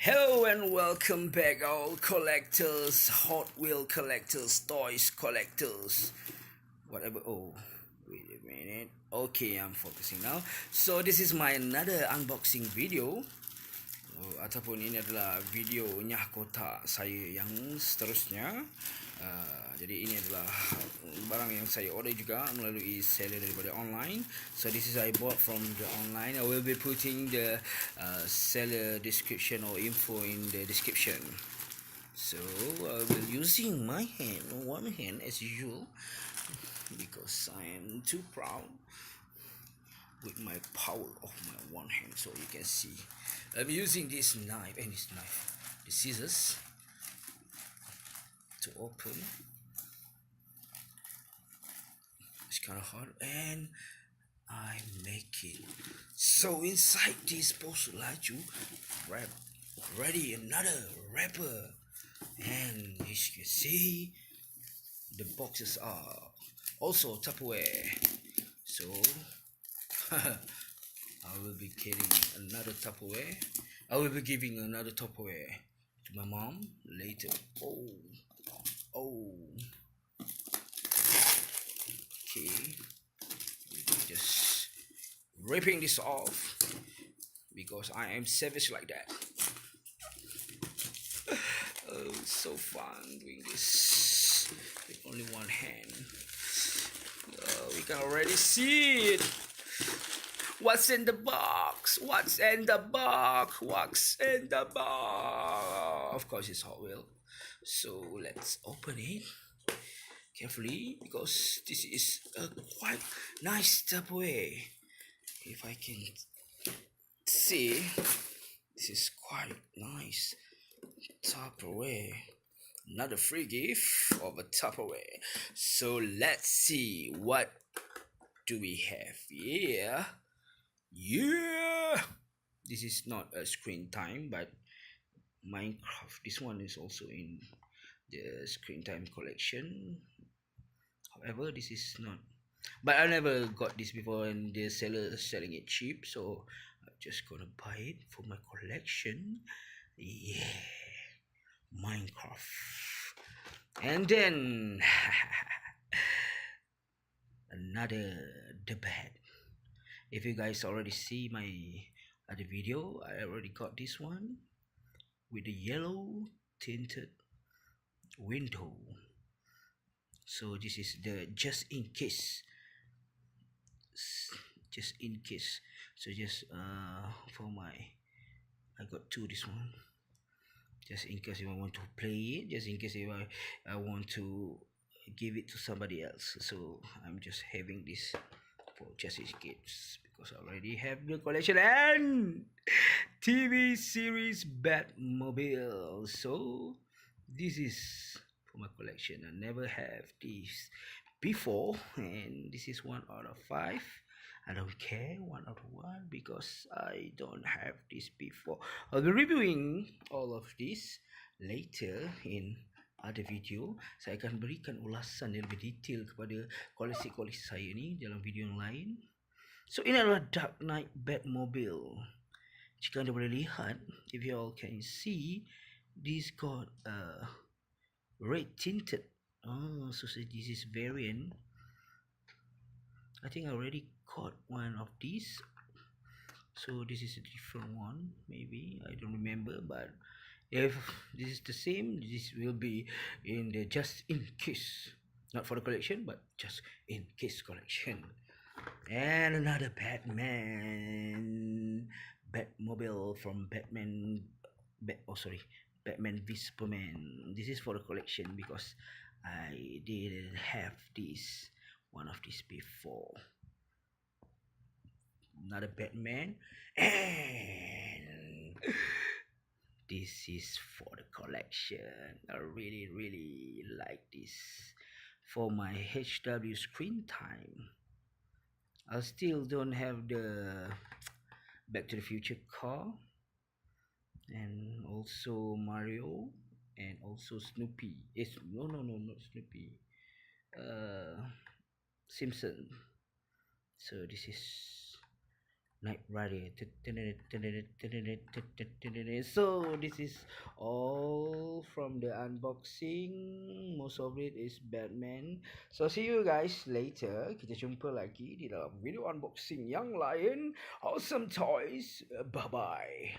Hello and welcome back, all collectors, Hot Wheel collectors, toys collectors, whatever. Oh, wait a minute. Okay, I'm focusing now. So this is my another unboxing video. Ataupun ini adalah videonya kotak saya yang seterusnya. Jadi ini adalah barang yang saya order juga melalui seller daripada online. So this is I bought from the online. I will be putting the seller description or info in the description. So I will using my hand, one hand as usual, because I am too proud with my power of my one hand. So you can see I'm using this knife and the scissors to open. It's kind of hard, and I make it. So inside this box, like you wrap ready another wrapper, and as you can see, the boxes are also Tupperware. So I will be getting another Tupperware. I will be giving another Tupperware to my mom later. Oh. Okay. Just ripping this off because I am savage like that. Oh, so fun doing this with only one hand. We can already see it. What's in the box? What's in the box? What's in the box? Of course, it's Hot Wheel. So let's open it carefully because this is a quite nice Tupperware. If I can see, this is quite nice Tupperware. Another free gift of a Tupperware. So let's see what do we have here. Yeah, this is not a screen time, but Minecraft. This one is also in the screen time collection. However, this is not, but I never got this before, and the seller is selling it cheap, so I'm just gonna buy it for my collection. Yeah, Minecraft. And then another the bed. If you guys already see my other video, I already got this one with the yellow tinted window. So this is the just in case, so just for my, I got two this one, just in case if I want to play it, just in case if I want to give it to somebody else. So I'm just having this for just in case because I already have the collection and TV series Batmobile. So this is for my collection. I never have this before, and this is 1 out of 5. I don't care, 1 out of 1, because I don't have this before. I'll be reviewing all of this later in other video. Saya akan berikan ulasan yang lebih detail kepada koleksi-koleksi saya ni dalam video yang lain. So ini adalah Dark Knight Batmobile. Jika anda boleh lihat, if you all can see, this got red tinted. Oh, so this is variant. I think I already got one of these. So this is a different one, maybe. I don't remember, but if this is the same, this will be in the just in case. Not for the collection, but just in case collection. And another Batmobile from Batman v Superman. This is for the collection because I didn't have one of these before. Another Batman, and this is for the collection. I really like this for my HW screen time. I still don't have the Back to the Future car, and also Mario, and also Snoopy. It's no, not Snoopy. Simpson. So this is Knight Rider. So this is all from the unboxing. Most of it is Batman. So see you guys later. Kita jumpa lagi di dalam video unboxing yang lain. Awesome toys. Bye bye.